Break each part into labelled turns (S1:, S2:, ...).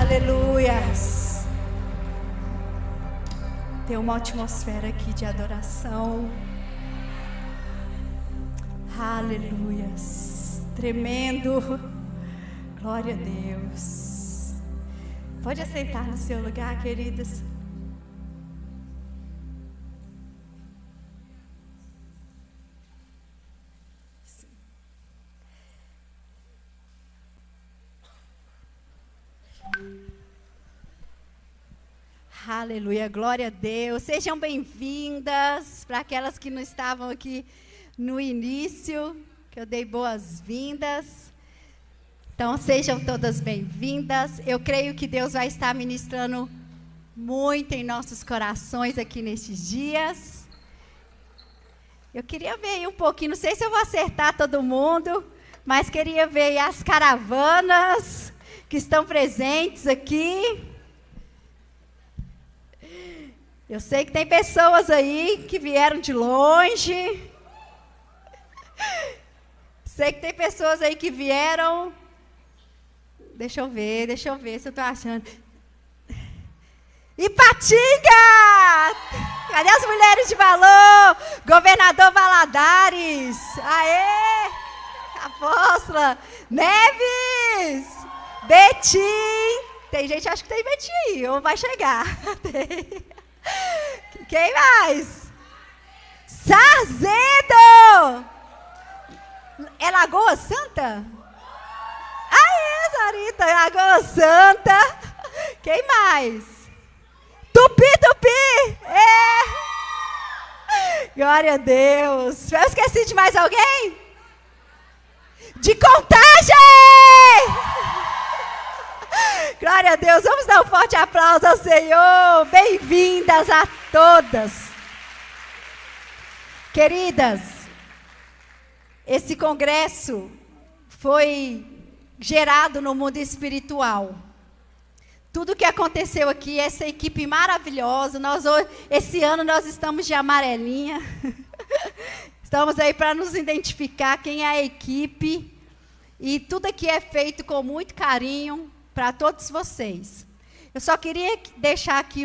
S1: Aleluias. Tem uma atmosfera aqui de adoração. Aleluias. Tremendo. Glória a Deus. Pode assentar no seu lugar, queridas. Aleluia, glória a Deus. Sejam bem-vindas para aquelas que não estavam aqui no início, que eu dei boas-vindas. Então, sejam todas bem-vindas. Eu creio que Deus vai estar ministrando muito em nossos corações aqui nestes dias. Eu queria ver aí um pouquinho, não sei se eu vou acertar todo mundo, mas queria ver aí as caravanas que estão presentes aqui. Eu sei que tem pessoas aí que vieram de longe. Sei que tem pessoas aí que vieram. Deixa eu ver se eu estou achando. Ipatinga! Cadê as mulheres de valor? Governador Valadares. Aê! Apóstola Neves! Betim! Tem gente, acho que tem Betim, ou vai chegar. Tem. Quem mais? Sarzedo! É Lagoa Santa? Aê, Sarita, Lagoa Santa. Quem mais? Tupi! É! Glória a Deus. Eu esqueci de mais alguém? De Contagem! Glória a Deus, vamos dar um forte aplauso ao Senhor. Bem-vindas a todas. Queridas, esse congresso foi gerado no mundo espiritual. Tudo que aconteceu aqui, essa equipe maravilhosa, esse ano nós estamos de amarelinha. Estamos aí para nos identificar quem é a equipe. E tudo aqui é feito com muito carinho para todos vocês. Eu só queria deixar aqui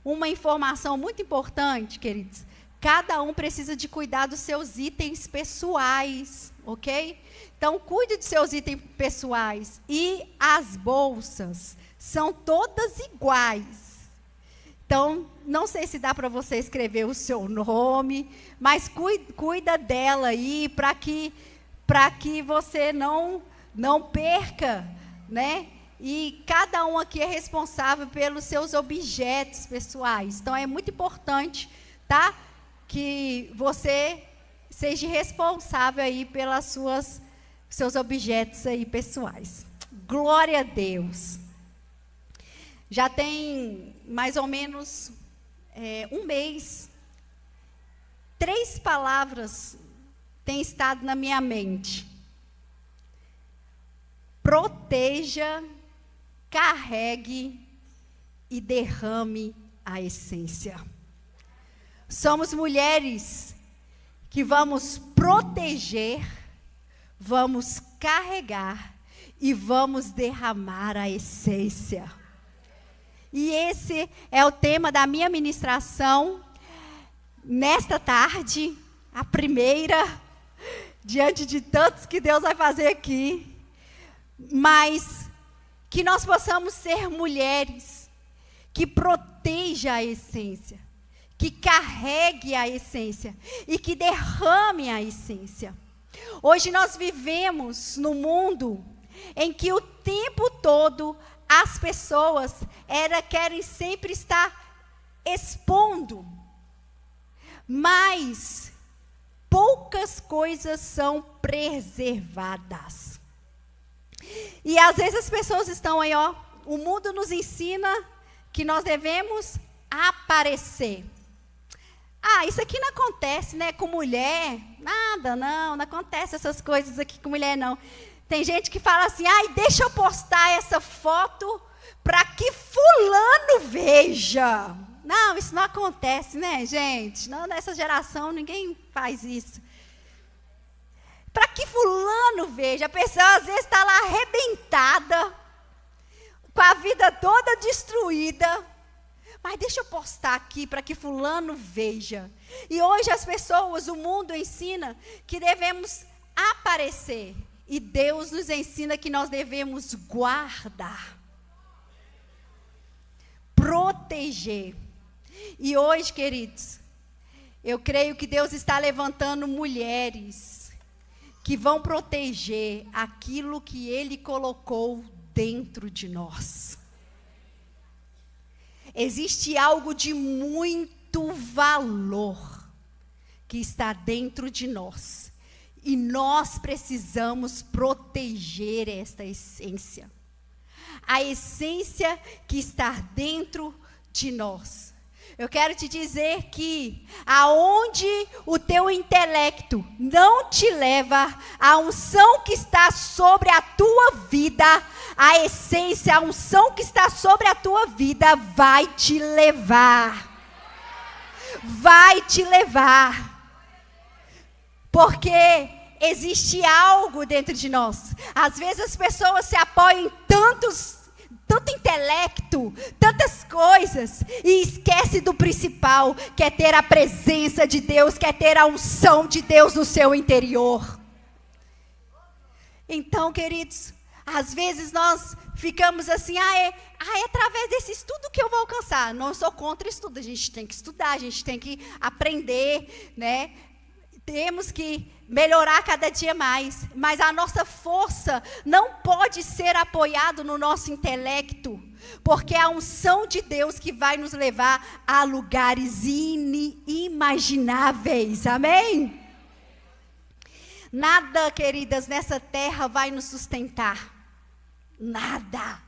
S1: uma informação muito importante, queridos. Cada um precisa de cuidar dos seus itens pessoais, ok? Então, cuide dos seus itens pessoais. E as bolsas são todas iguais. Então, não sei se dá para você escrever o seu nome, mas cuida dela aí para que você não perca, né? E cada um aqui é responsável pelos seus objetos pessoais. Então, é muito importante, tá? Que você seja responsável aí pelas seus objetos aí pessoais. Glória a Deus. Já tem mais ou menos um mês, 3 palavras têm estado na minha mente. Proteja, carregue e derrame a essência. Somos mulheres que vamos proteger, vamos carregar e vamos derramar a essência. E esse é o tema da minha ministração nesta tarde, a primeira, diante de tantos que Deus vai fazer aqui. Mas que nós possamos ser mulheres que protejam a essência, que carregue a essência e que derrame a essência. Hoje nós vivemos num mundo em que o tempo todo as pessoas querem sempre estar expondo, mas poucas coisas são preservadas. E às vezes as pessoas estão aí, o mundo nos ensina que nós devemos aparecer. Isso aqui não acontece, né, com mulher, nada, não acontece essas coisas aqui com mulher, não. Tem gente que fala assim, deixa eu postar essa foto para que fulano veja. Não, isso não acontece, né, gente? Não, nessa geração ninguém faz isso. Para que fulano veja, a pessoa às vezes está lá arrebentada, com a vida toda destruída, mas deixa eu postar aqui para que fulano veja. E hoje as pessoas, o mundo ensina que devemos aparecer. E Deus nos ensina que nós devemos guardar, proteger. E hoje, queridos, eu creio que Deus está levantando mulheres que vão proteger aquilo que Ele colocou dentro de nós. Existe algo de muito valor que está dentro de nós. E nós precisamos proteger esta essência. A essência que está dentro de nós. Eu quero te dizer que aonde o teu intelecto não te leva, a unção que está sobre a tua vida, a essência, a unção que está sobre a tua vida vai te levar. Vai te levar. Porque existe algo dentro de nós. Às vezes as pessoas se apoiam em tanto intelecto, tantas coisas, e esquece do principal, que é ter a presença de Deus, que é ter a unção de Deus no seu interior. Então, queridos, às vezes nós ficamos assim, é através desse estudo que eu vou alcançar. Não sou contra estudo, a gente tem que estudar, a gente tem que aprender, né? Temos que melhorar cada dia mais, mas a nossa força não pode ser apoiada no nosso intelecto, porque é a unção de Deus que vai nos levar a lugares inimagináveis, amém? Nada, queridas, nessa terra vai nos sustentar, nada.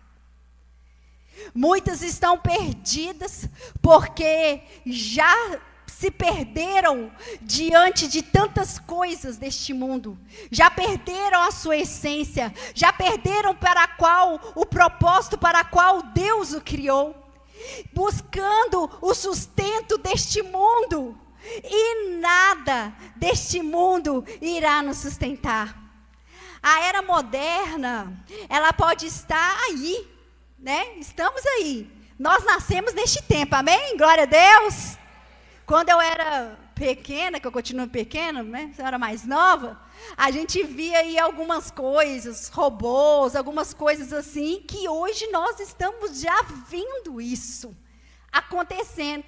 S1: Muitas estão perdidas, porque já se perderam diante de tantas coisas deste mundo, já perderam a sua essência, já perderam o propósito para qual Deus o criou, buscando o sustento deste mundo, e nada deste mundo irá nos sustentar. A era moderna, ela pode estar aí, né? Estamos aí, nós nascemos neste tempo, amém? Glória a Deus. Quando eu era pequena, que eu continuo pequena, né? Eu era mais nova, a gente via aí algumas coisas, robôs, algumas coisas assim, que hoje nós estamos já vendo isso acontecendo.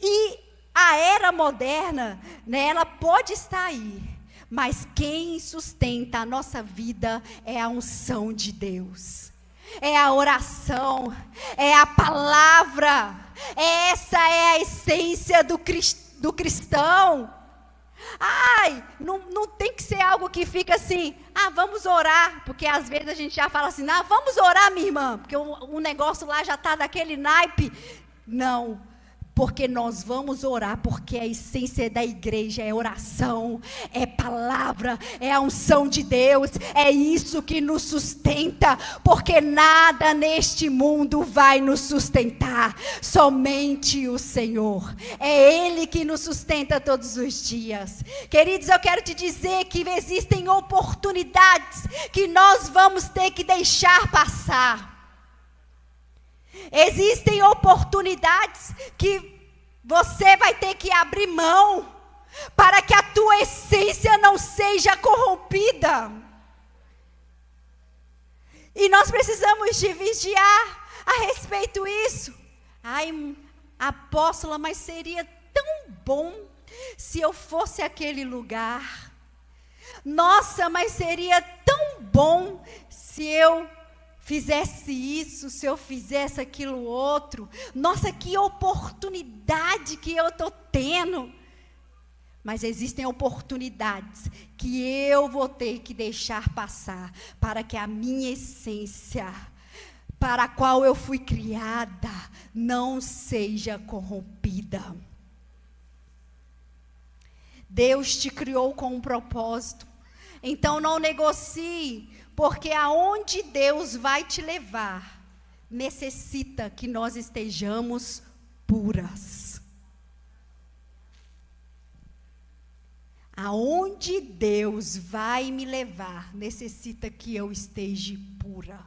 S1: E a era moderna, né, ela pode estar aí, mas quem sustenta a nossa vida é a unção de Deus. É a oração, é a palavra, essa é a essência do cristão. Não tem que ser algo que fica assim, vamos orar, porque às vezes a gente já fala assim, vamos orar, minha irmã, porque o negócio lá já está daquele naipe. Não, porque nós vamos orar, porque a essência da igreja é oração, é palavra, é a unção de Deus, é isso que nos sustenta, porque nada neste mundo vai nos sustentar, somente o Senhor, é Ele que nos sustenta todos os dias. Queridos, eu quero te dizer que existem oportunidades que nós vamos ter que deixar passar. Existem oportunidades que você vai ter que abrir mão para que a tua essência não seja corrompida. E nós precisamos de vigiar a respeito disso. Apóstola, mas seria tão bom se eu fosse àquele lugar. Nossa, mas seria tão bom se eu fizesse isso, se eu fizesse aquilo outro. Nossa, que oportunidade que eu estou tendo. Mas existem oportunidades que eu vou ter que deixar passar, para que a minha essência, para a qual eu fui criada, não seja corrompida. Deus te criou com um propósito. Então não negocie, porque aonde Deus vai te levar, necessita que nós estejamos puras. Aonde Deus vai me levar, necessita que eu esteja pura.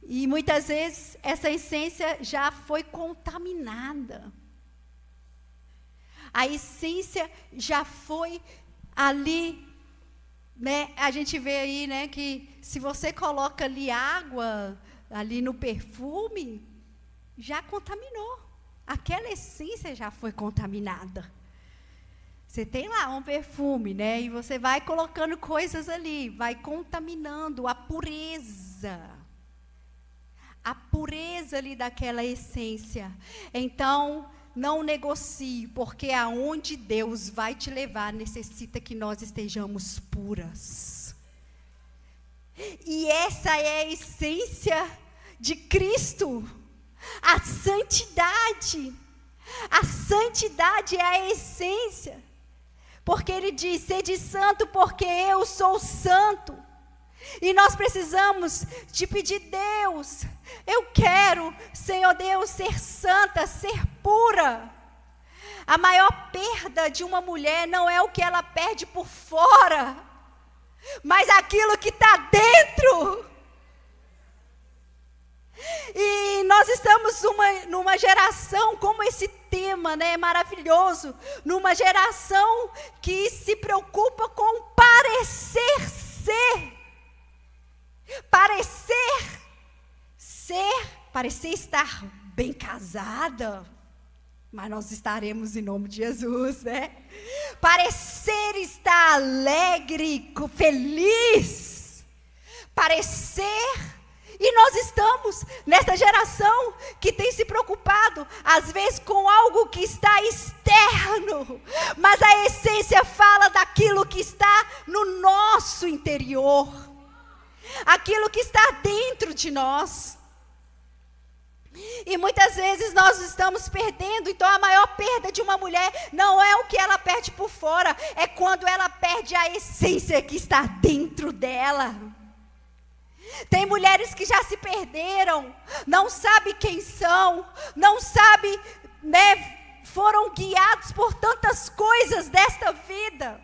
S1: E muitas vezes essa essência já foi contaminada. A essência já foi ali, né? A gente vê aí, né, que se você coloca ali água ali no perfume, já contaminou. Aquela essência já foi contaminada. Você tem lá um perfume, né? E você vai colocando coisas ali, vai contaminando a pureza. A pureza ali daquela essência. Então, não negocie, porque aonde Deus vai te levar, necessita que nós estejamos puras. E essa é a essência de Cristo. A santidade. A santidade é a essência. Porque ele diz, sede santo porque eu sou santo. E nós precisamos de pedir, Deus, eu quero, Senhor Deus, ser santa, ser pura. A maior perda de uma mulher não é o que ela perde por fora, mas aquilo que está dentro. E nós estamos numa geração, como esse tema, né, maravilhoso, numa geração que se preocupa com parecer ser. Parecer estar bem casada, mas nós estaremos em nome de Jesus, né? Parecer estar alegre, feliz, e nós estamos nessa geração que tem se preocupado, às vezes, com algo que está externo, mas a essência fala daquilo que está no nosso interior, aquilo que está dentro de nós. E muitas vezes nós estamos perdendo. Então a maior perda de uma mulher não é o que ela perde por fora, é quando ela perde a essência que está dentro dela. Tem mulheres que já se perderam, não sabem quem são, não sabem, né, foram guiados por tantas coisas desta vida,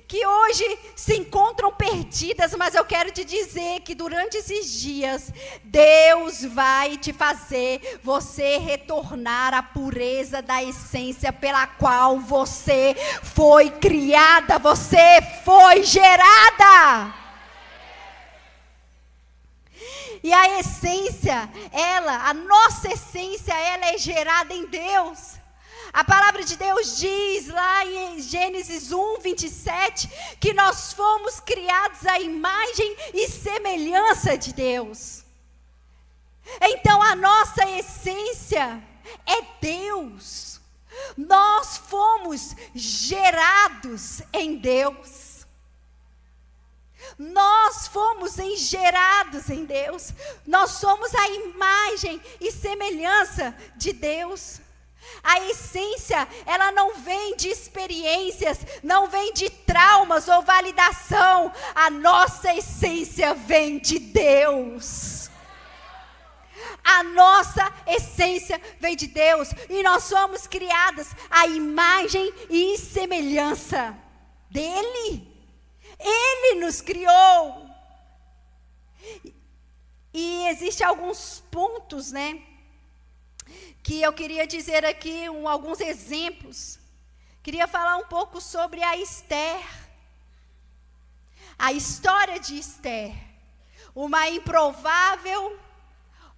S1: que hoje se encontram perdidas, mas eu quero te dizer que durante esses dias, Deus vai te fazer você retornar à pureza da essência pela qual você foi criada, você foi gerada. E a essência, a nossa essência, ela é gerada em Deus. A palavra de Deus diz lá em Gênesis 1, 27, que nós fomos criados à imagem e semelhança de Deus. Então a nossa essência é Deus. Nós fomos gerados em Deus. Nós fomos gerados em Deus. Nós somos a imagem e semelhança de Deus. A essência, ela não vem de experiências, não vem de traumas ou validação. A nossa essência vem de Deus. A nossa essência vem de Deus. E nós somos criadas à imagem e semelhança dEle. Ele nos criou. E existem alguns pontos, né, que eu queria dizer aqui, alguns exemplos. Queria falar um pouco sobre a Esther. A história de Esther. Uma improvável,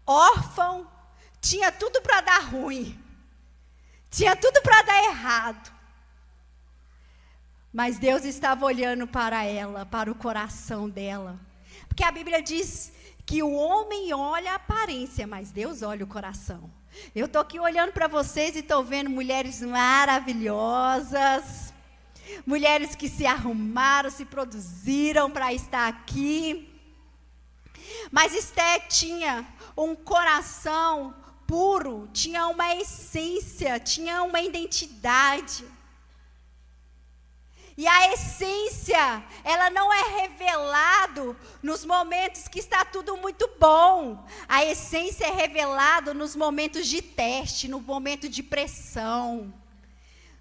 S1: órfã, tinha tudo para dar ruim. Tinha tudo para dar errado. Mas Deus estava olhando para ela, para o coração dela. Porque a Bíblia diz que o homem olha a aparência, mas Deus olha o coração. Eu estou aqui olhando para vocês e estou vendo mulheres maravilhosas, mulheres que se arrumaram, se produziram para estar aqui. Mas Esther tinha um coração puro, tinha uma essência, tinha uma identidade. E a essência, ela não é revelado nos momentos que está tudo muito bom. A essência é revelada nos momentos de teste, no momento de pressão,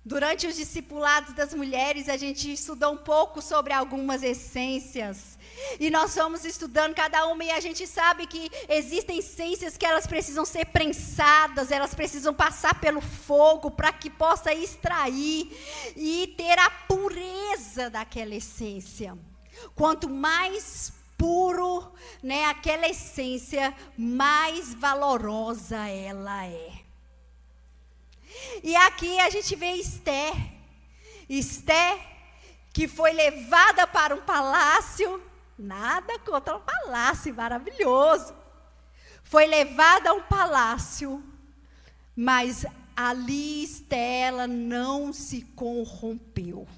S1: Durante os discipulados das mulheres, a gente estudou um pouco sobre algumas essências. E nós fomos estudando cada uma e a gente sabe que existem essências que elas precisam ser prensadas, elas precisam passar pelo fogo para que possa extrair e ter a pureza daquela essência. Quanto mais puro, né, aquela essência, mais valorosa ela é. E aqui a gente vê Esther. Esther, que foi levada para um palácio, nada contra um palácio maravilhoso. Foi levada a um palácio, mas ali Esther, ela não se corrompeu.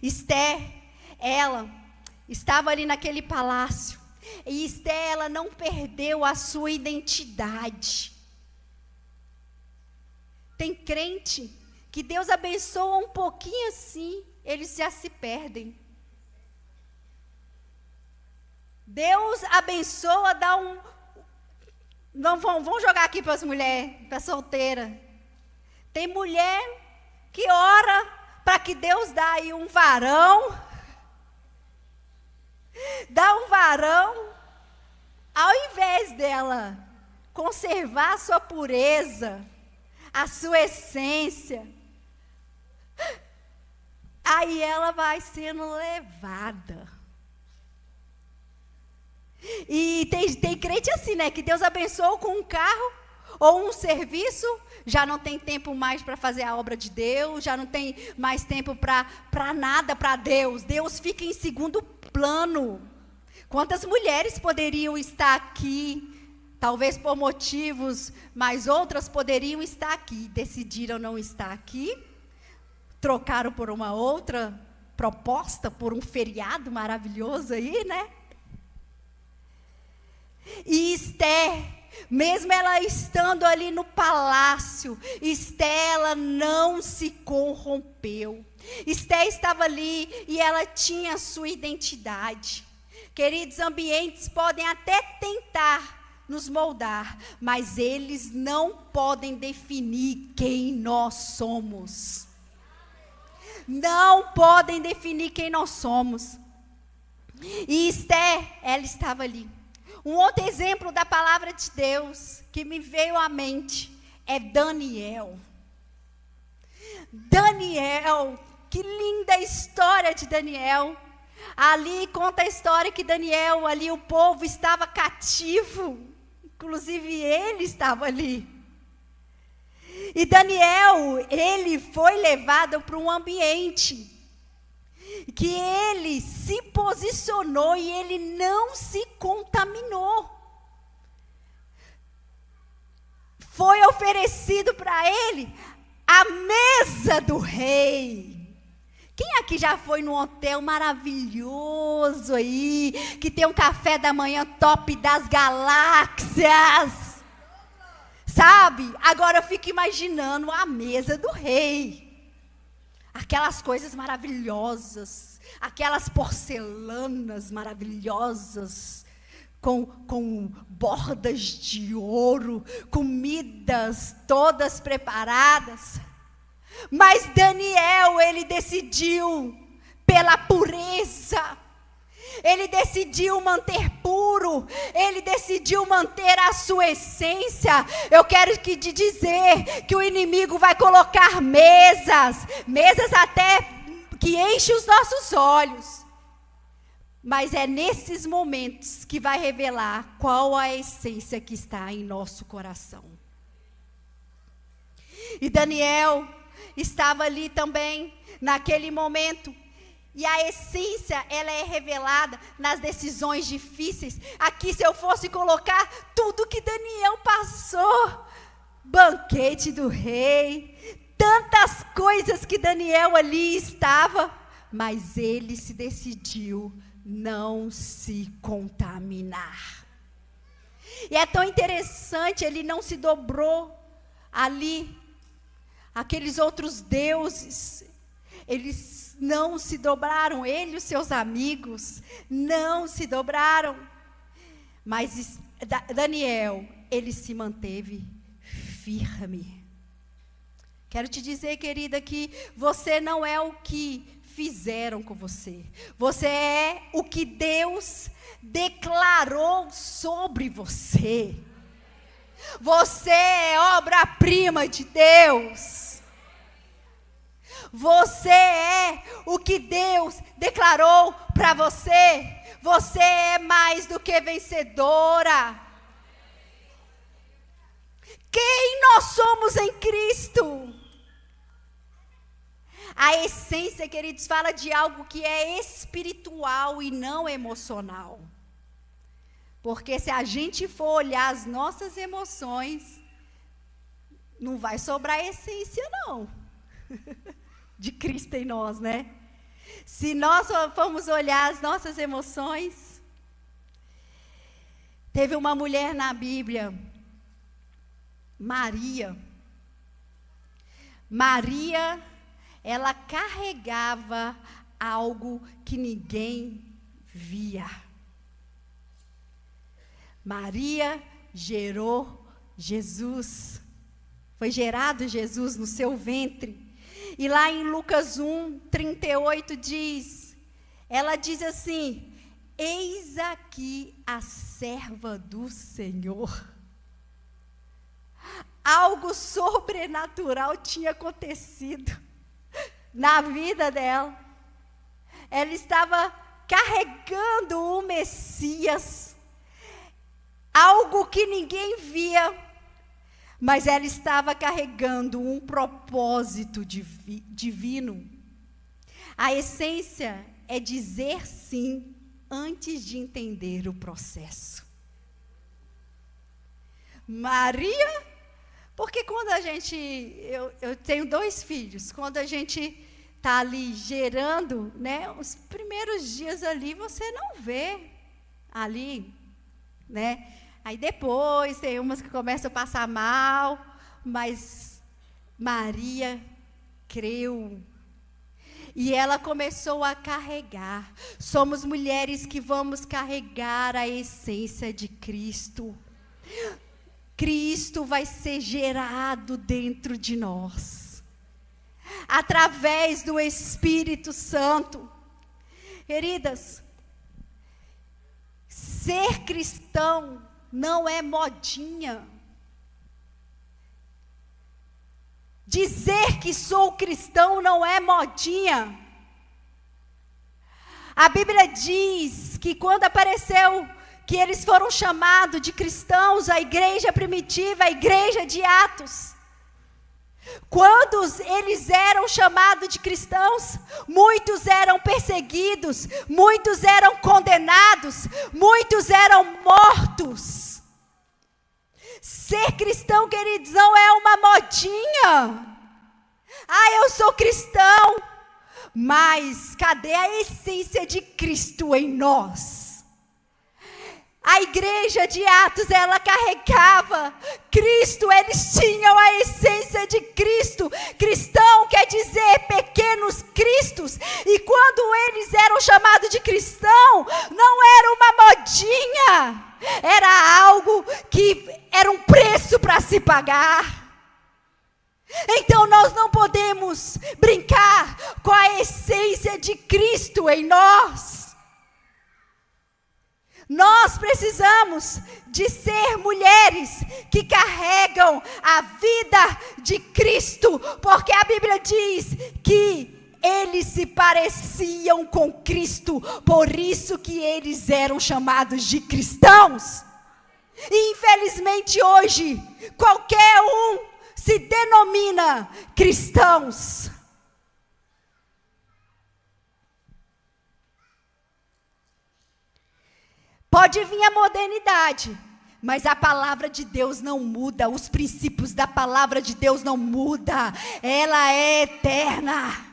S1: Esther, ela estava ali naquele palácio, e Esther, ela não perdeu a sua identidade. Tem crente que Deus abençoa um pouquinho assim, eles já se perdem. Deus abençoa, dá um... Não, vamos jogar aqui para as mulheres, para solteira. Tem mulher que ora para que Deus dá aí um varão. Dá um varão, ao invés dela conservar a sua pureza, a sua essência, aí ela vai sendo levada. E tem crente assim, né? Que Deus abençoou com um carro ou um serviço, já não tem tempo mais para fazer a obra de Deus, já não tem mais tempo para nada para Deus. Deus fica em segundo plano. Quantas mulheres poderiam estar aqui, talvez por motivos, mas outras poderiam estar aqui, decidiram não estar aqui, trocaram por uma outra proposta, por um feriado maravilhoso aí, né? E Esther, mesmo ela estando ali no palácio, Esther, ela não se corrompeu. Esther estava ali e ela tinha a sua identidade. Queridos, ambientes podem até tentar nos moldar, mas eles não podem definir quem nós somos. Não podem definir quem nós somos. E Esther, ela estava ali. Um outro exemplo da palavra de Deus que me veio à mente é Daniel. Daniel, que linda história de Daniel. Ali conta a história que Daniel, ali o povo estava cativo, inclusive ele estava ali. E Daniel, ele foi levado para um ambiente que ele se posicionou e ele não se contaminou. Foi oferecido para ele a mesa do rei. Quem aqui já foi num hotel maravilhoso aí, que tem um café da manhã top das galáxias? Sabe? Agora eu fico imaginando a mesa do rei. Aquelas coisas maravilhosas, aquelas porcelanas maravilhosas, com bordas de ouro, comidas todas preparadas. Mas Daniel, ele decidiu pela pureza. Ele decidiu manter puro, ele decidiu manter a sua essência. Eu quero te dizer que o inimigo vai colocar mesas até que enchem os nossos olhos. Mas é nesses momentos que vai revelar qual a essência que está em nosso coração. E Daniel estava ali também, naquele momento. E a essência, ela é revelada nas decisões difíceis. Aqui, se eu fosse colocar tudo que Daniel passou, banquete do rei, tantas coisas que Daniel ali estava, mas ele se decidiu não se contaminar. E é tão interessante, ele não se dobrou ali, aqueles outros deuses, eles não se dobraram, ele e os seus amigos não se dobraram. Mas Daniel, ele se manteve firme. Quero te dizer, querida, que você não é o que fizeram com você. Você é o que Deus declarou sobre você. Você é obra-prima de Deus. Você é o que Deus declarou para você. Você é mais do que vencedora. Quem nós somos em Cristo? A essência, queridos, fala de algo que é espiritual e não emocional. Porque se a gente for olhar as nossas emoções, não vai sobrar essência, não. De Cristo em nós, né? Se nós formos olhar as nossas emoções, teve uma mulher na Bíblia, Maria. Maria, ela carregava algo que ninguém via. Maria gerou Jesus. Foi gerado Jesus no seu ventre. E lá em Lucas 1:38 diz, ela diz assim: eis aqui a serva do Senhor. Algo sobrenatural tinha acontecido na vida dela. Ela estava carregando o Messias, algo que ninguém via, mas ela estava carregando um propósito divino. A essência é dizer sim antes de entender o processo. Maria, porque quando a gente, eu tenho 2 filhos, quando a gente está ali gerando, né, os primeiros dias ali você não vê ali, né? Aí depois tem umas que começam a passar mal, mas Maria creu. E ela começou a carregar. Somos mulheres que vamos carregar a essência de Cristo. Cristo vai ser gerado dentro de nós, através do Espírito Santo. Queridas, ser cristão não é modinha. Dizer que sou cristão não é modinha. A Bíblia diz que quando apareceu, que eles foram chamados de cristãos, a igreja primitiva, a igreja de Atos. Quando eles eram chamados de cristãos, muitos eram perseguidos, muitos eram condenados, muitos eram mortos. Ser cristão, queridos, não é uma modinha. Eu sou cristão, mas cadê a essência de Cristo em nós? A igreja de Atos, ela carregava Cristo, eles tinham a essência de Cristo. Cristão quer dizer pequenos cristos. E quando eles eram chamados de cristão, não era uma modinha. Era algo que era um preço para se pagar. Então nós não podemos brincar com a essência de Cristo em nós. Nós precisamos de ser mulheres que carregam a vida de Cristo, porque a Bíblia diz que eles se pareciam com Cristo, por isso que eles eram chamados de cristãos. E infelizmente hoje, qualquer um se denomina cristãos. Pode vir a modernidade, mas a palavra de Deus não muda, os princípios da palavra de Deus não mudam, ela é eterna.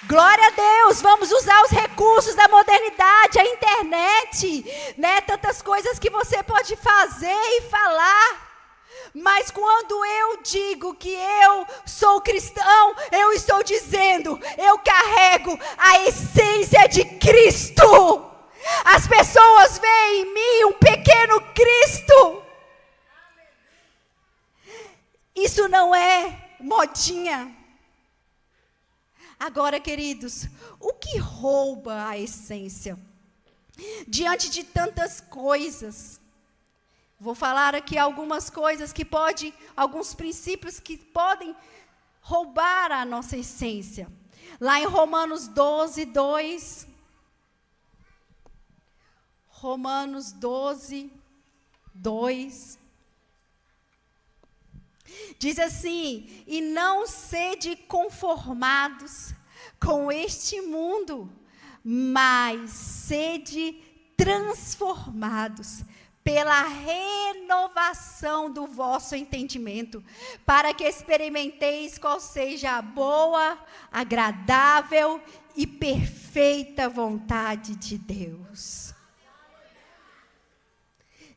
S1: Glória a Deus, vamos usar os recursos da modernidade, a internet, né? Tantas coisas que você pode fazer e falar. Mas quando eu digo que eu sou cristão, eu estou dizendo, eu carrego a essência de Cristo. As pessoas veem em mim um pequeno Cristo. Isso não é modinha. Agora, queridos, o que rouba a essência? Diante de tantas coisas, vou falar aqui algumas coisas que podem, alguns princípios que podem roubar a nossa essência. Lá em Romanos 12, 2. Romanos 12, 2. Diz assim: e não sede conformados com este mundo, mas sede transformados pela renovação do vosso entendimento, para que experimenteis qual seja a boa, agradável e perfeita vontade de Deus.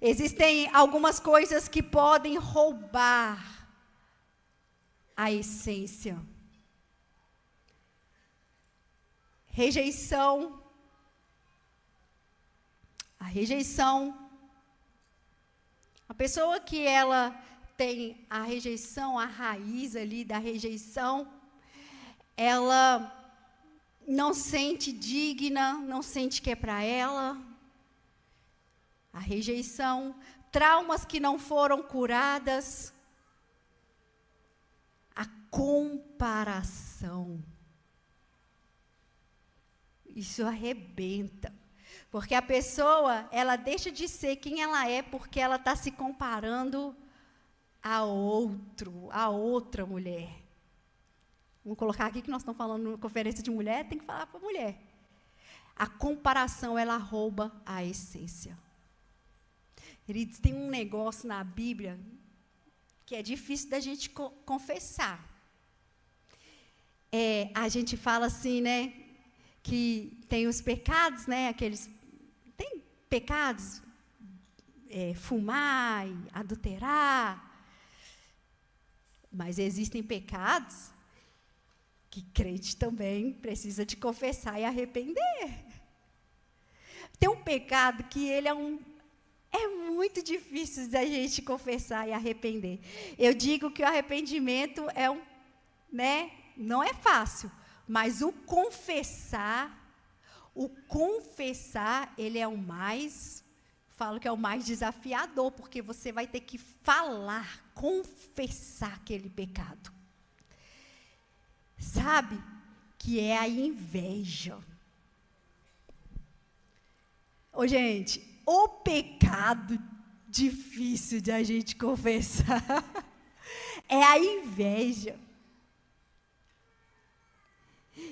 S1: Existem algumas coisas que podem roubar a essência. Rejeição. A rejeição. A pessoa que ela tem a rejeição, a raiz ali da rejeição, ela não sente digna, não sente que é para ela. A rejeição, traumas que não foram curadas. A comparação. Isso arrebenta. Porque a pessoa, ela deixa de ser quem ela é porque ela está se comparando a outra mulher. Vamos colocar aqui que nós estamos falando numa conferência de mulher, tem que falar para a mulher. A comparação, ela rouba a essência. Queridos, tem um negócio na Bíblia que é difícil da gente confessar. A gente fala assim, né, que tem os pecados, né, tem pecados, fumar, adulterar, mas existem pecados que crente também precisa de confessar e arrepender. Tem um pecado que ele é muito difícil da gente confessar e arrepender. Eu digo que o arrependimento não é fácil, mas o confessar, ele é falo que é o mais desafiador, porque você vai ter que confessar aquele pecado. Sabe? Que é a inveja. Ô, gente, o pecado difícil de a gente confessar é a inveja.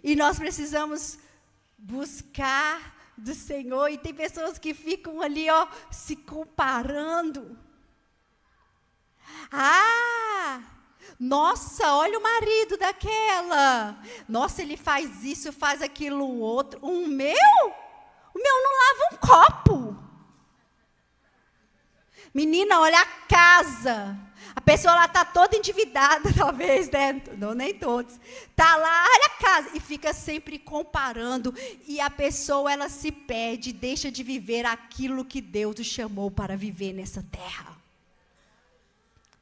S1: E nós precisamos buscar do Senhor, e tem pessoas que ficam ali, se comparando. Nossa, olha o marido daquela. Nossa, ele faz isso, faz aquilo, outro. O meu não lava um copo. Menina, olha a casa. A pessoa lá está toda endividada, talvez, né? Não, nem todos. Está lá, olha a casa. E fica sempre comparando. E a pessoa, ela se perde, deixa de viver aquilo que Deus o chamou para viver nessa terra.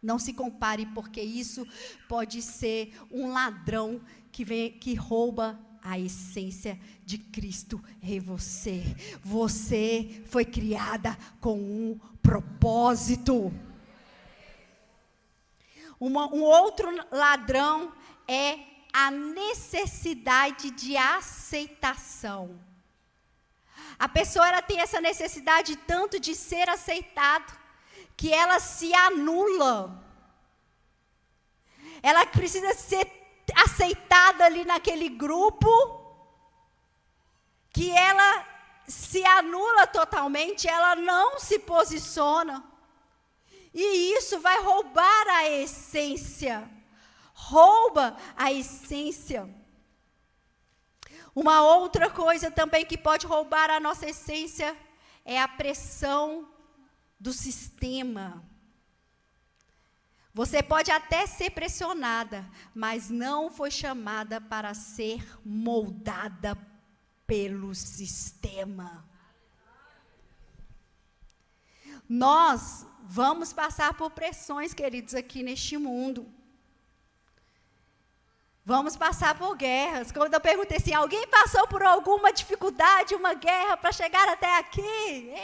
S1: Não se compare, porque isso pode ser um ladrão que rouba a essência de Cristo em você. Você foi criada com um propósito. Um outro ladrão é a necessidade de aceitação. A pessoa, ela tem essa necessidade tanto de ser aceitado, que ela se anula. Ela precisa ser aceitada ali naquele grupo, que ela se anula totalmente, ela não se posiciona. E isso vai roubar a essência. Rouba a essência. Uma outra coisa também que pode roubar a nossa essência é a pressão do sistema. Você pode até ser pressionada, mas não foi chamada para ser moldada pelo sistema. Nós vamos passar por pressões, queridos, aqui neste mundo. Vamos passar por guerras. Quando eu perguntei assim, alguém passou por alguma dificuldade, uma guerra para chegar até aqui?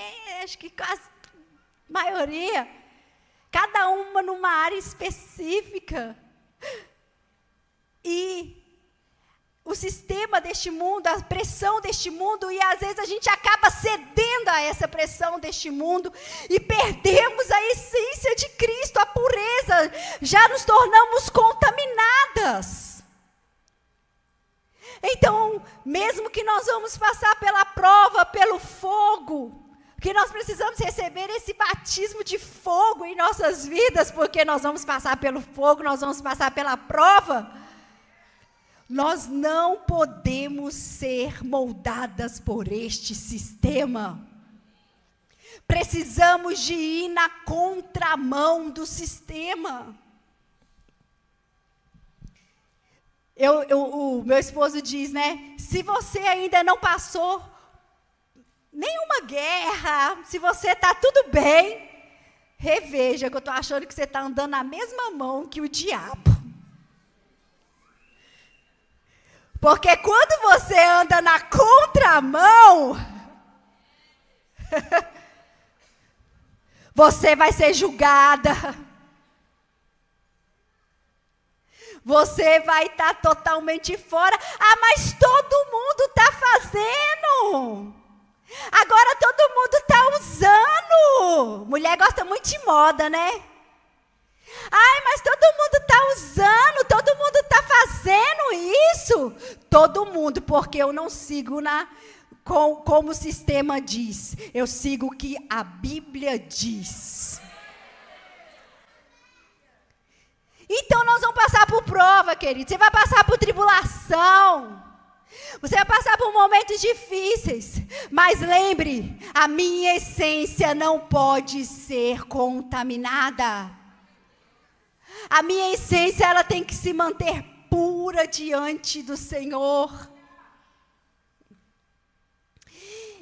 S1: Acho que quase a maioria. Cada uma numa área específica. E o sistema deste mundo, a pressão deste mundo, e às vezes a gente acaba cedendo a essa pressão deste mundo e perdemos a essência de Cristo, a pureza, já nos tornamos contaminadas. Então, mesmo que nós vamos passar pela prova, pelo fogo, que nós precisamos receber esse batismo de fogo em nossas vidas, porque nós vamos passar pelo fogo, nós vamos passar pela prova, nós não podemos ser moldadas por este sistema. Precisamos de ir na contramão do sistema. O meu esposo diz, né? Se você ainda não passou nenhuma guerra, se você está tudo bem, reveja que eu estou achando que você está andando na mesma mão que o diabo. Porque quando você anda na contramão, você vai ser julgada. Você vai estar totalmente fora. Ah, mas todo mundo está fazendo. Agora todo mundo está usando. Mulher gosta muito de moda, né? Ai, mas todo mundo está usando, todo mundo está fazendo isso. Todo mundo, porque eu não sigo como o sistema diz. Eu sigo o que a Bíblia diz. Então nós vamos passar por prova, querido. Você vai passar por tribulação. Você vai passar por momentos difíceis. Mas lembre, a minha essência não pode ser contaminada. A minha essência, ela tem que se manter pura diante do Senhor.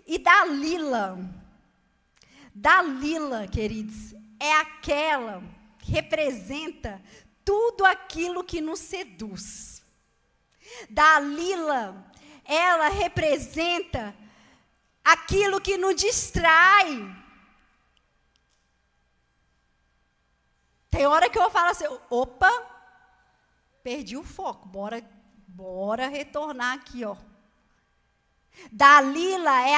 S1: E Dalila, queridos, é aquela que representa tudo aquilo que nos seduz. Dalila, ela representa aquilo que nos distrai. Tem hora que eu falo assim, opa, perdi o foco, bora retornar aqui, ó. Dalila é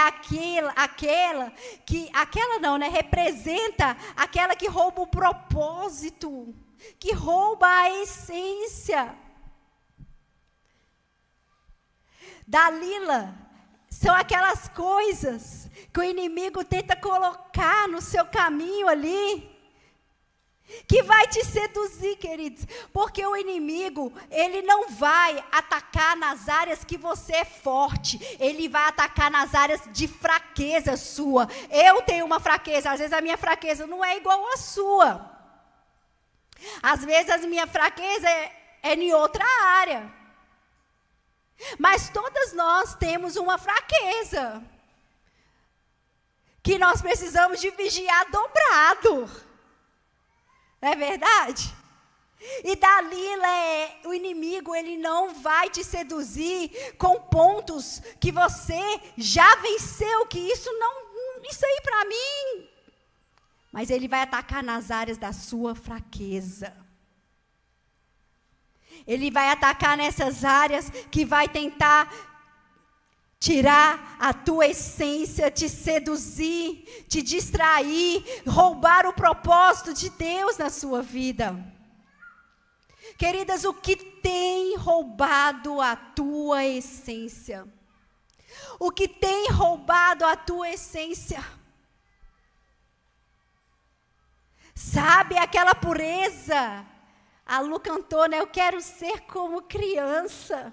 S1: representa aquela que rouba o propósito, que rouba a essência. Dalila são aquelas coisas que o inimigo tenta colocar no seu caminho ali, que vai te seduzir, queridos, porque o inimigo, ele não vai atacar nas áreas que você é forte, ele vai atacar nas áreas de fraqueza sua. Eu tenho uma fraqueza, às vezes a minha fraqueza não é igual à sua. Às vezes a minha fraqueza é em outra área. Mas todas nós temos uma fraqueza, que nós precisamos de vigiar dobrado. Não é verdade? E Dalila o inimigo, ele não vai te seduzir com pontos que você já venceu, que isso aí para mim. Mas ele vai atacar nas áreas da sua fraqueza. Ele vai atacar nessas áreas que vai tentar tirar a tua essência, te seduzir, te distrair, roubar o propósito de Deus na sua vida. Queridas, o que tem roubado a tua essência? O que tem roubado a tua essência? Sabe aquela pureza? A Lu cantou, né? Eu quero ser como criança.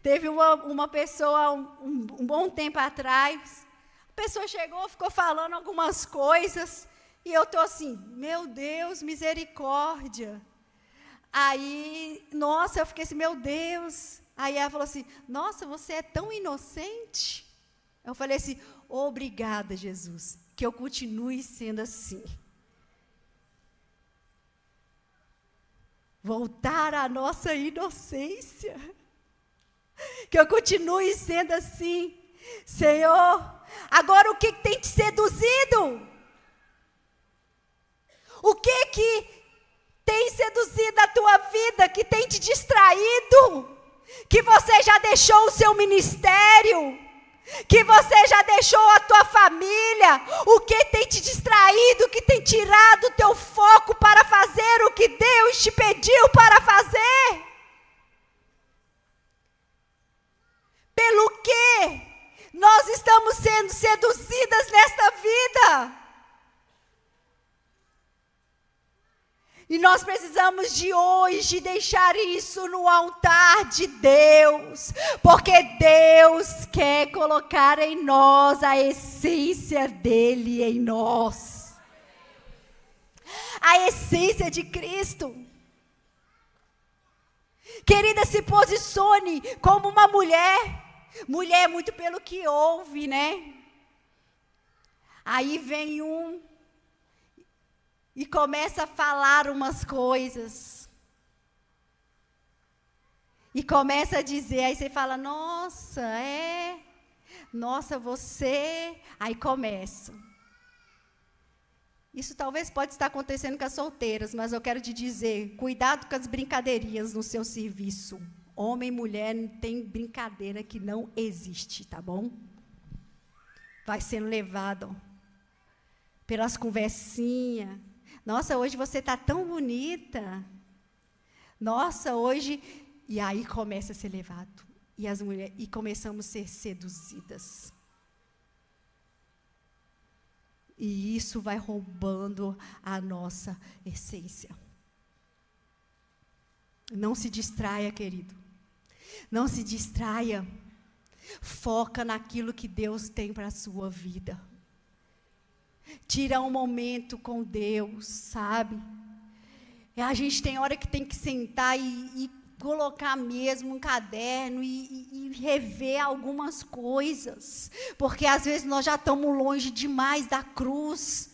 S1: Teve uma pessoa, um bom tempo atrás, a pessoa chegou, ficou falando algumas coisas, e eu estou assim, meu Deus, misericórdia. Aí, nossa, eu fiquei assim, meu Deus. Aí ela falou assim, nossa, você é tão inocente. Eu falei assim, obrigada, Jesus. que eu continue sendo assim. Voltar à nossa inocência. Que eu continue sendo assim. Senhor, agora o que tem te seduzido? O que tem seduzido a tua vida, que tem te distraído? Que você já deixou o seu ministério? Que você já deixou a tua família? O que tem te distraído, que tem tirado o teu foco para fazer o que Deus te pediu para fazer? Pelo que nós estamos sendo seduzidas nesta vida? E nós precisamos de hoje deixar isso no altar de Deus, porque Deus quer colocar em nós a essência dele em nós. A essência de Cristo. Querida, se posicione como uma mulher. Mulher é muito pelo que ouve, né? Aí vem e começa a falar umas coisas. E começa a dizer, aí você fala, nossa, nossa, você... Aí começa. Isso talvez pode estar acontecendo com as solteiras, mas eu quero te dizer, cuidado com as brincadeirinhas no seu serviço. Homem e mulher não tem brincadeira que não existe, tá bom? Vai sendo levado pelas conversinhas. Nossa, hoje você está tão bonita. Nossa, hoje... E aí começa a ser levado. E começamos a ser seduzidas. E isso vai roubando a nossa essência. Não se distraia, querido. Não se distraia. Foca naquilo que Deus tem para a sua vida. Tira um momento com Deus, sabe? A gente tem hora que tem que sentar e colocar mesmo um caderno e rever algumas coisas. Porque às vezes nós já estamos longe demais da cruz.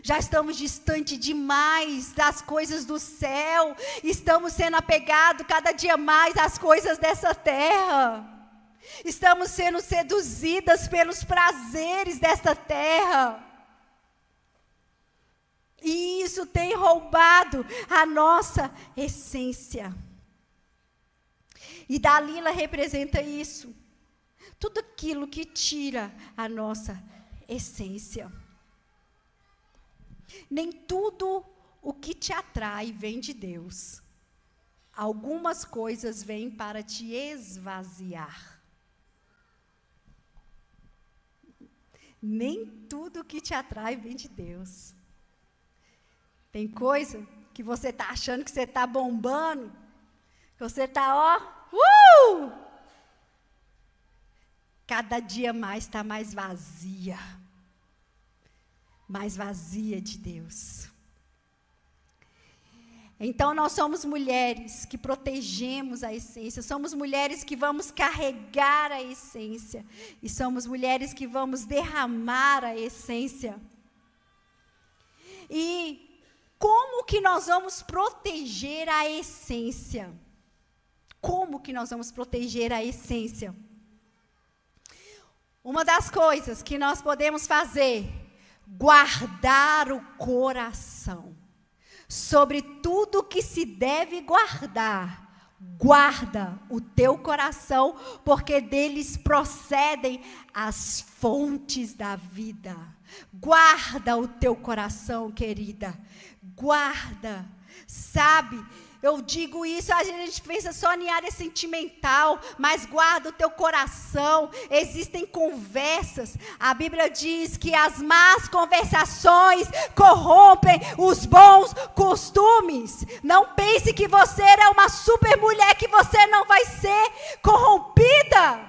S1: Já estamos distante demais das coisas do céu. Estamos sendo apegados cada dia mais às coisas dessa terra. Estamos sendo seduzidas pelos prazeres desta terra. E isso tem roubado a nossa essência. E Dalila representa isso. Tudo aquilo que tira a nossa essência. Nem tudo o que te atrai vem de Deus. Algumas coisas vêm para te esvaziar. Nem tudo o que te atrai vem de Deus. Tem coisa que você está achando que você está bombando, que você está, cada dia mais está mais vazia. Mais vazia de Deus. Então nós somos mulheres que protegemos a essência, somos mulheres que vamos carregar a essência, e somos mulheres que vamos derramar a essência. E como que nós vamos proteger a essência? Como que nós vamos proteger a essência? Uma das coisas que nós podemos fazer, guardar o coração. Sobre tudo que se deve guardar, guarda o teu coração, porque deles procedem as fontes da vida. Guarda o teu coração, querida. Guarda, sabe? Eu digo isso, a gente pensa só em área sentimental, mas guarda o teu coração. Existem conversas, a Bíblia diz que as más conversações corrompem os bons costumes. Não pense que você é uma super mulher, que você não vai ser corrompida.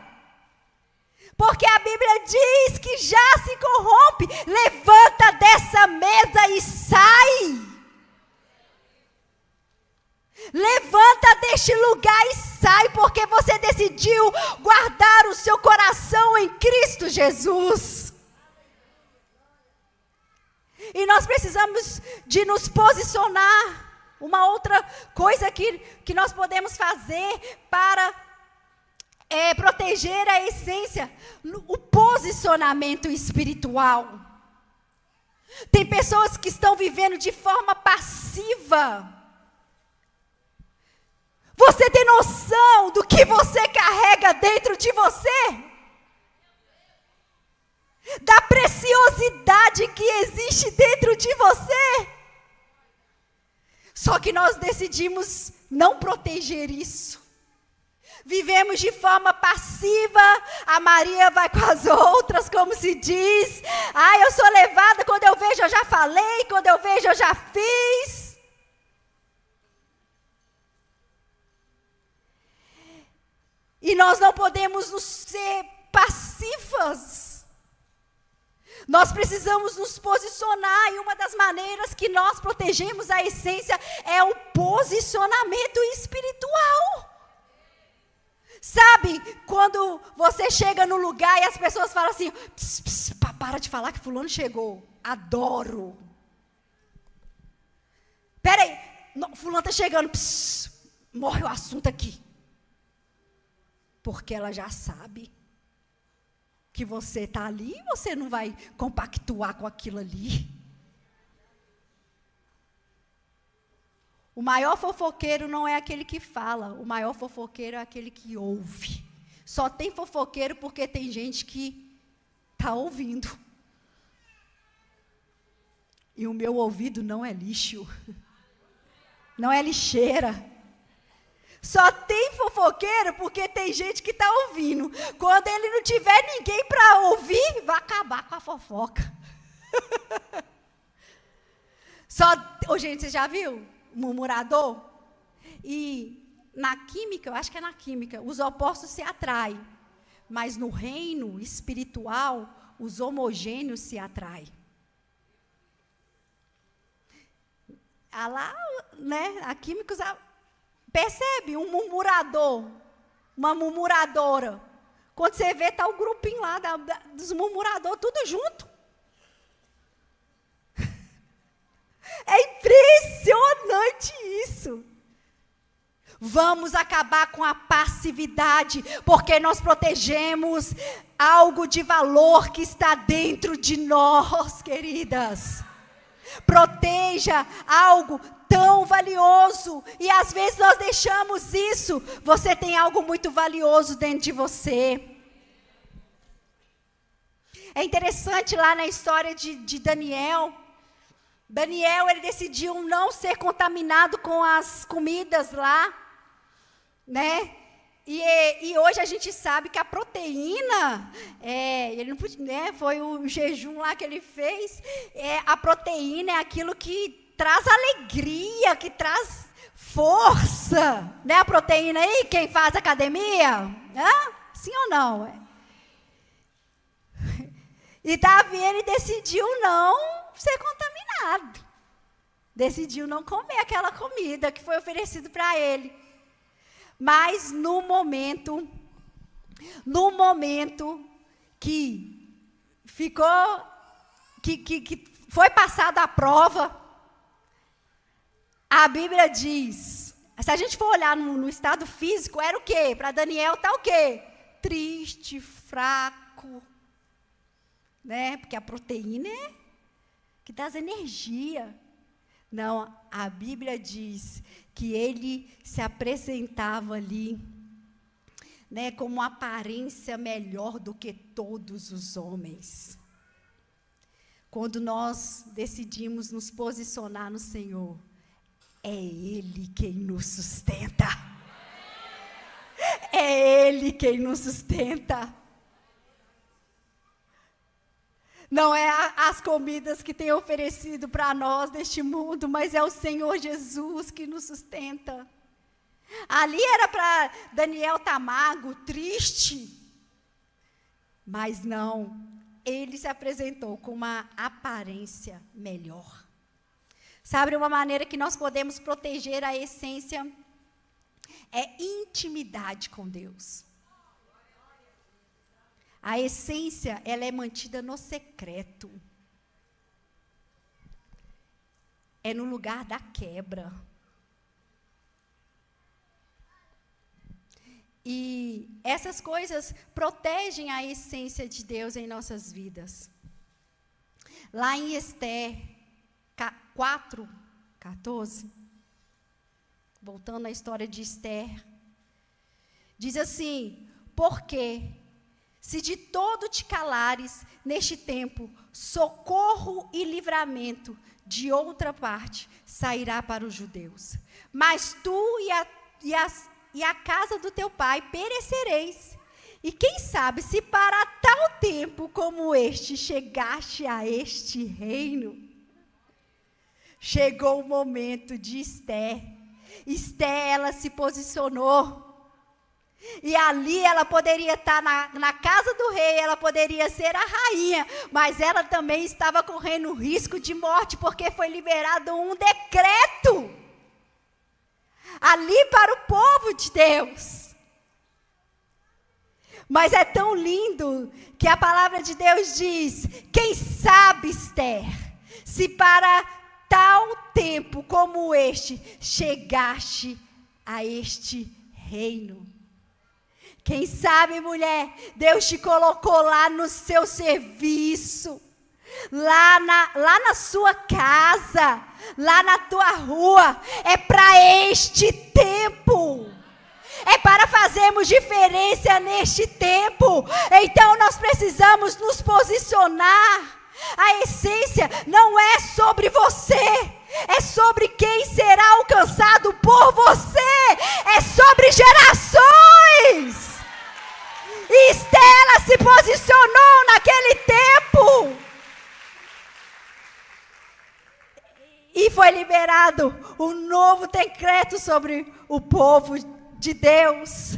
S1: Porque a Bíblia diz que já se corrompe. Levanta dessa mesa e sai. Levanta deste lugar e sai, porque você decidiu guardar o seu coração em Cristo Jesus. E nós precisamos de nos posicionar. Uma outra coisa que nós podemos fazer para proteger a essência, o posicionamento espiritual. Tem pessoas que estão vivendo de forma passiva. Você tem noção do que você carrega dentro de você? Da preciosidade que existe dentro de você? Só que nós decidimos não proteger isso. Vivemos de forma passiva, a Maria vai com as outras, como se diz. Eu sou levada, quando eu vejo eu já falei, quando eu vejo eu já fiz. E nós não podemos ser passivas. Nós precisamos nos posicionar, e uma das maneiras que nós protegemos a essência é o posicionamento espiritual. Sabe, quando você chega no lugar e as pessoas falam assim, pss, pss, para de falar que fulano chegou, adoro. Peraí, fulano está chegando, pss, morre o assunto aqui. Porque ela já sabe que você está ali e você não vai compactuar com aquilo ali. O maior fofoqueiro não é aquele que fala, o maior fofoqueiro é aquele que ouve. Só tem fofoqueiro porque tem gente que está ouvindo. E o meu ouvido não é lixo, não é lixeira. Só tem fofoqueiro porque tem gente que está ouvindo. Quando ele não tiver ninguém para ouvir, vai acabar com a fofoca. Gente, você já viu? Murmurador? E na química, eu acho que é na química, os opostos se atraem. Mas no reino espiritual, os homogêneos se atraem. Lá, né, a química percebe um murmurador, uma murmuradora. Quando você vê, está o grupinho lá dos murmuradores, tudo junto. É impressionante isso. Vamos acabar com a passividade, porque nós protegemos algo de valor que está dentro de nós, queridas. Proteja algo tão valioso, e às vezes nós deixamos isso. Você tem algo muito valioso dentro de você. É interessante lá na história de Daniel. Daniel, ele decidiu não ser contaminado com as comidas lá, né? E hoje a gente sabe que a proteína, ele não podia, né? Foi o jejum lá que ele fez. A proteína é aquilo que traz alegria, que traz força, né? A proteína aí, quem faz academia, sim ou não? E Davi, ele decidiu não ser contaminado. Decidiu não comer aquela comida que foi oferecida para ele. Mas no momento que ficou, que foi passada a prova, a Bíblia diz, se a gente for olhar no estado físico, era o quê? Para Daniel está o quê? Triste, fraco, né? Porque a proteína é que dá energia. Não, a Bíblia diz que ele se apresentava ali, né, com uma aparência melhor do que todos os homens. Quando nós decidimos nos posicionar no Senhor, é Ele quem nos sustenta. É Ele quem nos sustenta. Não é as comidas que tem oferecido para nós neste mundo, mas é o Senhor Jesus que nos sustenta. Ali era para Daniel estar mago, triste. Mas não, ele se apresentou com uma aparência melhor. Sabe, uma maneira que nós podemos proteger a essência é intimidade com Deus. A essência, ela é mantida no secreto. é no lugar da quebra. E essas coisas protegem a essência de Deus em nossas vidas. Lá em Esther 4:14, voltando à história de Esther, diz assim: porque se de todo te calares neste tempo, socorro e livramento de outra parte sairá para os judeus. Mas tu e a casa do teu pai perecereis. E quem sabe se para tal tempo como este chegaste a este reino. Chegou o momento de Esther. Esther, ela se posicionou. E ali ela poderia estar na casa do rei, ela poderia ser a rainha, mas ela também estava correndo risco de morte, porque foi liberado um decreto ali para o povo de Deus. Mas é tão lindo que a palavra de Deus diz: quem sabe, Esther, se para tal tempo como este chegaste a este reino. Quem sabe, mulher, Deus te colocou lá no seu serviço, lá na sua casa, lá na tua rua, é para este tempo, é para fazermos diferença neste tempo. Então nós precisamos nos posicionar. A essência não é sobre você, é sobre quem será alcançado por você, é sobre gerações. E Estela se posicionou naquele tempo. E foi liberado um novo decreto sobre o povo de Deus.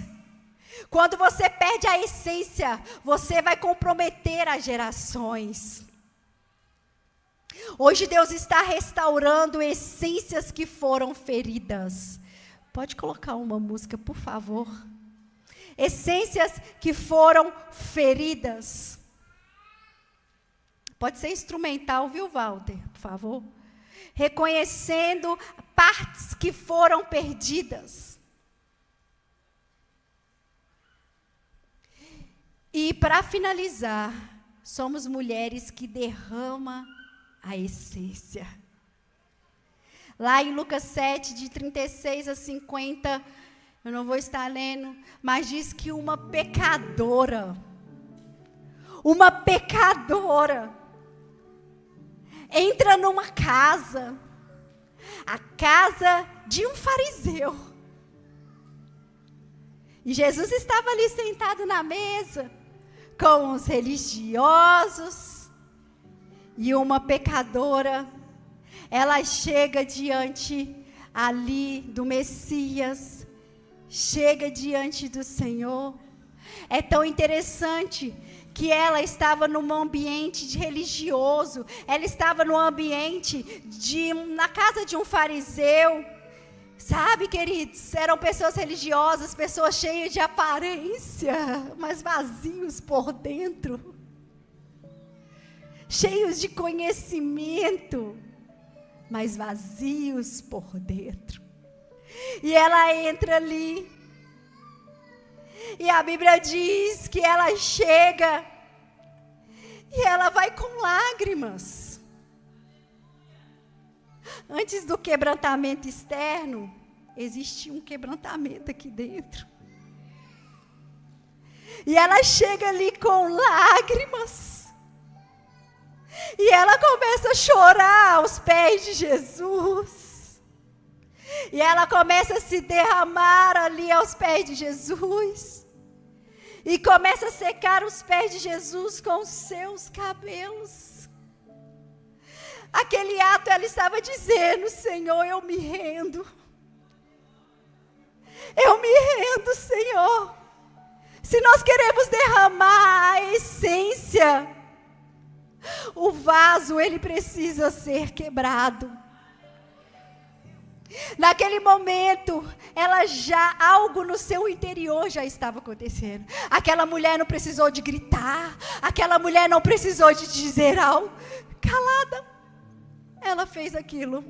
S1: Quando você perde a essência, você vai comprometer as gerações. Hoje Deus está restaurando essências que foram feridas. Pode colocar uma música, por favor. Essências que foram feridas. Pode ser instrumental, viu, Walter? Por favor. Reconhecendo partes que foram perdidas. E para finalizar, somos mulheres que derramam a essência. Lá em Lucas 7, de 36 a 50, eu não vou estar lendo, mas diz que uma pecadora entra numa casa, a casa de um fariseu. E Jesus estava ali sentado na mesa, com os religiosos, e uma pecadora, ela chega diante ali do Messias, chega diante do Senhor. É tão interessante que ela estava num ambiente religioso, ela estava num ambiente na casa de um fariseu. Sabe, queridos, eram pessoas religiosas, pessoas cheias de aparência, mas vazios por dentro. Cheios de conhecimento, mas vazios por dentro. E ela entra ali, e a Bíblia diz que ela chega, e ela vai com lágrimas. Antes do quebrantamento externo, existe um quebrantamento aqui dentro. E ela chega ali com lágrimas. E ela começa a chorar aos pés de Jesus. E ela começa a se derramar ali aos pés de Jesus. E começa a secar os pés de Jesus com os seus cabelos. Aquele ato ela estava dizendo: Senhor, eu me rendo. Eu me rendo, Senhor. Se nós queremos derramar a essência, o vaso, ele precisa ser quebrado. Naquele momento, algo no seu interior já estava acontecendo. Aquela mulher não precisou de gritar, aquela mulher não precisou de dizer algo. Calada, ela fez aquilo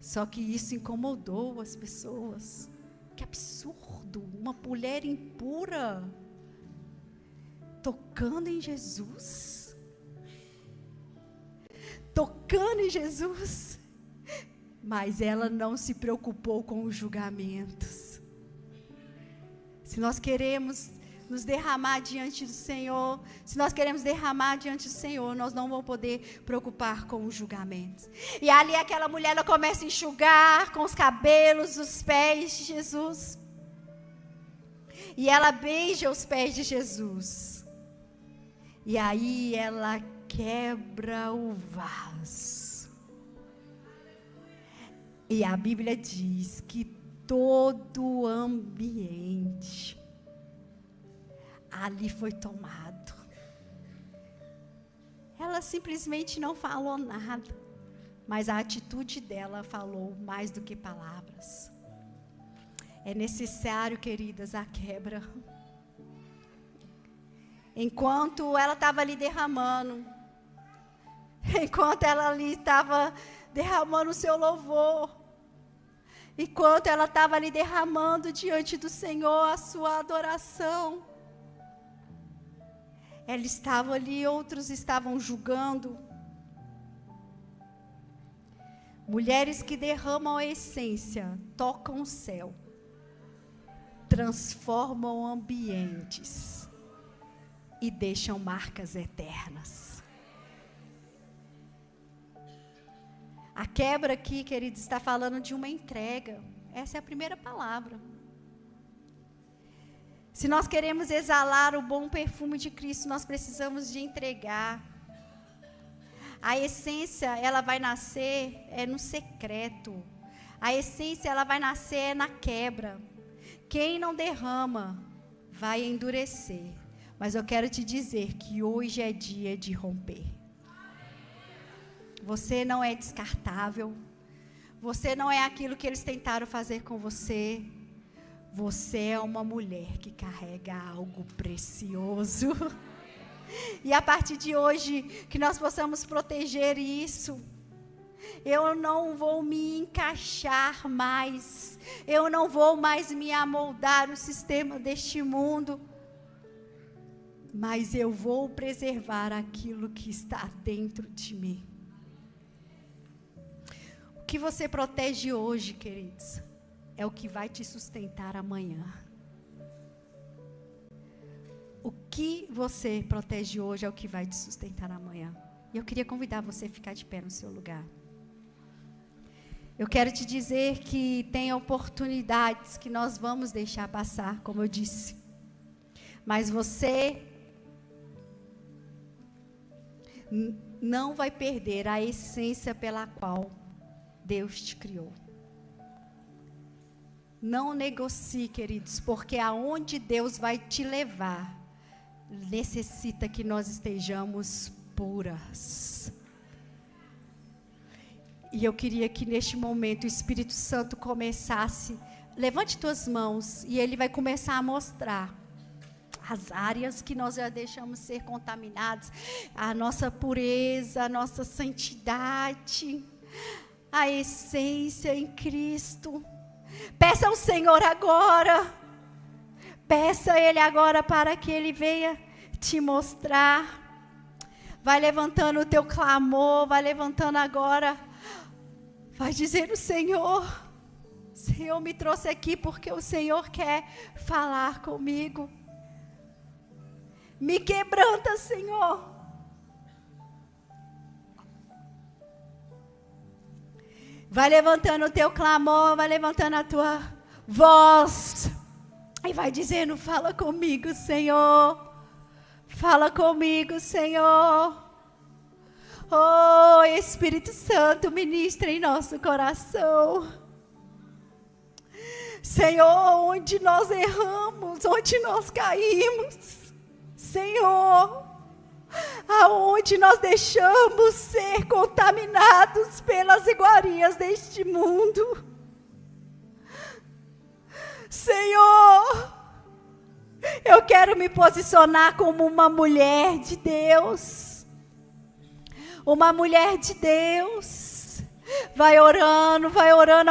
S1: Só que isso incomodou as pessoas. Que absurdo, uma mulher impura tocando em Jesus. Tocando em Jesus. Mas ela não se preocupou com os julgamentos. Se nós queremos nos derramar diante do Senhor, se nós queremos derramar diante do Senhor, nós não vamos poder preocupar com os julgamentos. E ali aquela mulher, ela começa a enxugar com os cabelos os pés de Jesus. E ela beija os pés de Jesus. E aí ela quebra o vaso. E a Bíblia diz que todo o ambiente ali foi tomado. Ela simplesmente não falou nada, mas a atitude dela falou mais do que palavras. É necessário, queridas, a quebra. Enquanto ela estava ali derramando, enquanto ela ali estava derramando o seu louvor, enquanto ela estava ali derramando diante do Senhor a sua adoração, ela estava ali, outros estavam julgando. Mulheres que derramam a essência, tocam o céu, transformam ambientes e deixam marcas eternas. A quebra aqui, queridos, está falando de uma entrega. Essa é a primeira palavra. Se nós queremos exalar o bom perfume de Cristo, nós precisamos de entregar. A essência, ela vai nascer no secreto. A essência, ela vai nascer na quebra. Quem não derrama, vai endurecer. Mas eu quero te dizer que hoje é dia de romper. Você não é descartável. Você não é aquilo que eles tentaram fazer com você. Você é uma mulher que carrega algo precioso. E a partir de hoje, que nós possamos proteger isso. Eu não vou me encaixar mais. Eu não vou mais me amoldar no sistema deste mundo. Mas eu vou preservar aquilo que está dentro de mim. O que você protege hoje, queridos, é o que vai te sustentar amanhã. O que você protege hoje é o que vai te sustentar amanhã. E eu queria convidar você a ficar de pé no seu lugar. Eu quero te dizer que tem oportunidades que nós vamos deixar passar, como eu disse. Mas você não vai perder a essência pela qual Deus te criou. Não negocie, queridos, porque aonde Deus vai te levar, necessita que nós estejamos puras. E eu queria que neste momento o Espírito Santo começasse, levante tuas mãos e Ele vai começar a mostrar as áreas que nós já deixamos ser contaminadas, a nossa pureza, a nossa santidade, a essência em Cristo. Peça ao Senhor agora, peça a Ele agora para que Ele venha te mostrar. Vai levantando o teu clamor, vai levantando agora, vai dizendo: Senhor, me trouxe aqui porque o Senhor quer falar comigo. Me quebranta, Senhor. Vai levantando o teu clamor, vai levantando a tua voz. E vai dizendo: fala comigo, Senhor. Fala comigo, Senhor. Oh, Espírito Santo, ministra em nosso coração. Senhor, onde nós erramos, onde nós caímos. Senhor, aonde nós deixamos ser contaminados pelas iguarias deste mundo. Senhor, eu quero me posicionar como uma mulher de Deus. Uma mulher de Deus. Vai orando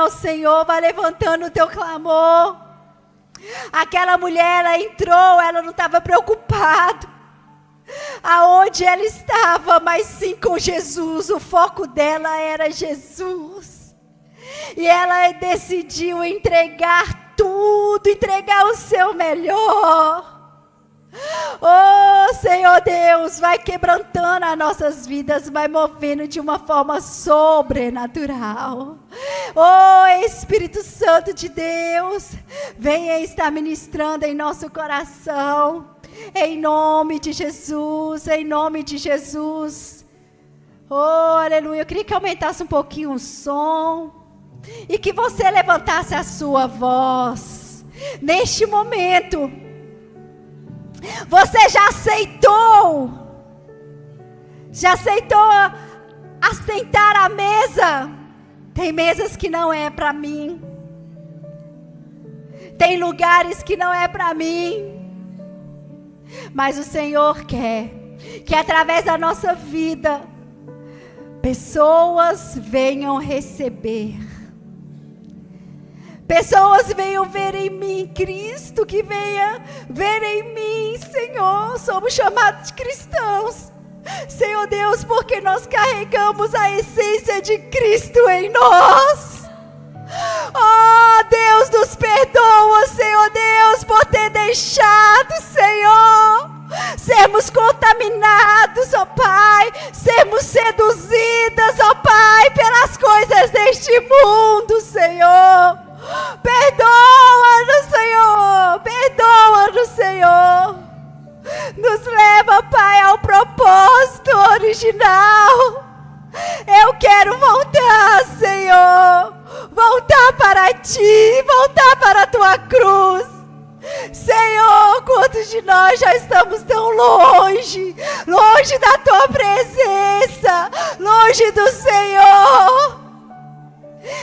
S1: ao Senhor, vai levantando o teu clamor. Aquela mulher, ela entrou, ela não estava preocupada aonde ela estava, mas sim com Jesus. O foco dela era Jesus. E ela decidiu entregar tudo, entregar o seu melhor. Oh, Senhor Deus, vai quebrantando as nossas vidas, vai movendo de uma forma sobrenatural. Oh, Espírito Santo de Deus, venha estar ministrando em nosso coração, em nome de Jesus, em nome de Jesus. Oh, aleluia. Eu queria que aumentasse um pouquinho o som e que você levantasse a sua voz neste momento. Você já aceitou assentar à mesa? Tem mesas que não é para mim, tem lugares que não é para mim, mas o Senhor quer que através da nossa vida pessoas venham receber. Pessoas venham ver em mim Cristo, que venha ver em mim, Senhor. Somos chamados de cristãos, Senhor Deus, porque nós carregamos a essência de Cristo em nós. Oh, Deus, nos perdoa, Senhor Deus, por ter deixado, Senhor, sermos contaminados, ó Pai, sermos seduzidas, ó Pai, pelas coisas deste mundo, Senhor. Perdoa-nos, Senhor, perdoa-nos, Senhor. Nos leva, Pai, ao propósito original. Eu quero voltar, Senhor, voltar para Ti, voltar para a Tua cruz. Senhor, quantos de nós já estamos tão longe, longe da Tua presença, longe do Senhor.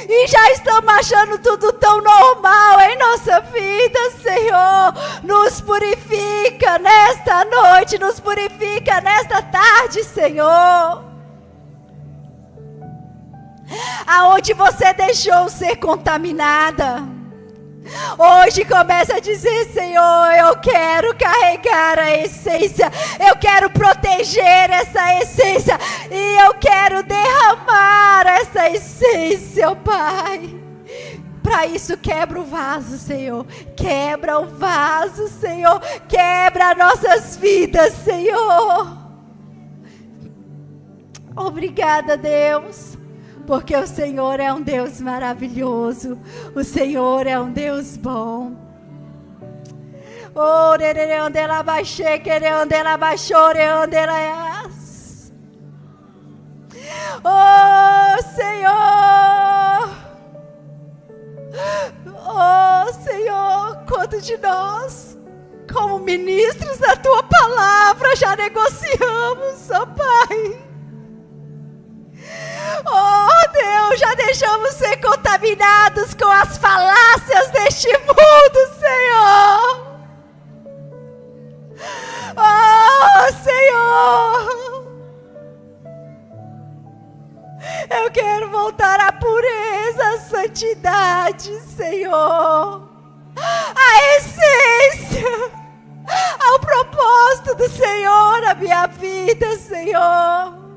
S1: E já estamos achando tudo tão normal em nossa vida, Senhor. Nos purifica nesta noite, nos purifica nesta tarde, Senhor. Aonde você deixou ser contaminada, hoje começa a dizer: Senhor, eu quero carregar a essência, eu quero proteger essa essência e eu quero derramar essa essência, oh Pai. Para isso, quebra o vaso, Senhor, quebra o vaso, Senhor, quebra nossas vidas, Senhor. Obrigada, Deus, porque o Senhor é um Deus maravilhoso, o Senhor é um Deus bom. Oh, Senhor, oh Senhor, quantos de nós, como ministros da Tua palavra, já negociamos, ó Pai. Oh Deus, já deixamos ser contaminados com as falácias deste mundo, Senhor. Oh Senhor, eu quero voltar à pureza, à santidade, Senhor, à essência, ao propósito do Senhor na minha vida, Senhor.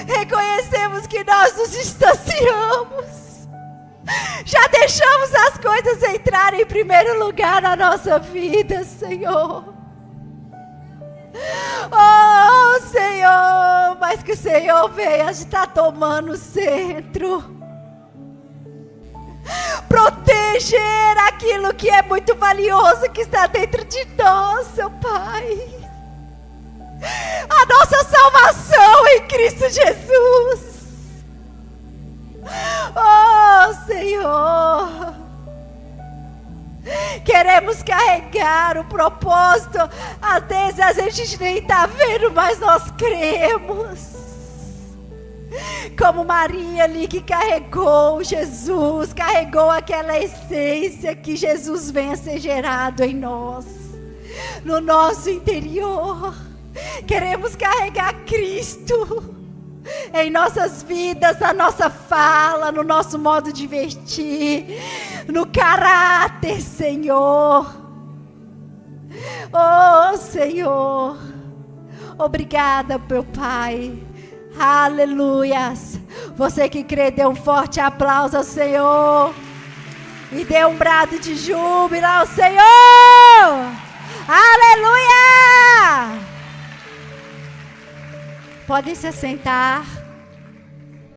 S1: Reconhecemos que nós nos distanciamos, já deixamos as coisas entrarem em primeiro lugar na nossa vida, Senhor. Oh Senhor, mas que o Senhor venha estar tomando o centro, proteger aquilo que é muito valioso que está dentro de nós, seu Pai. A nossa salvação em Cristo Jesus. Oh Senhor, queremos carregar o propósito. Às vezes a gente nem está vendo, mas nós cremos. Como Maria ali que carregou Jesus, carregou aquela essência, que Jesus venha ser gerado em nós, no nosso interior. Queremos carregar Cristo, em nossas vidas, na nossa fala, no nosso modo de vestir, no caráter, Senhor. Oh, Senhor, obrigada, meu Pai. Aleluias. Você que crê, dê um forte aplauso ao Senhor. E dê um brado de júbilo ao Senhor. Aleluia! Podem se assentar.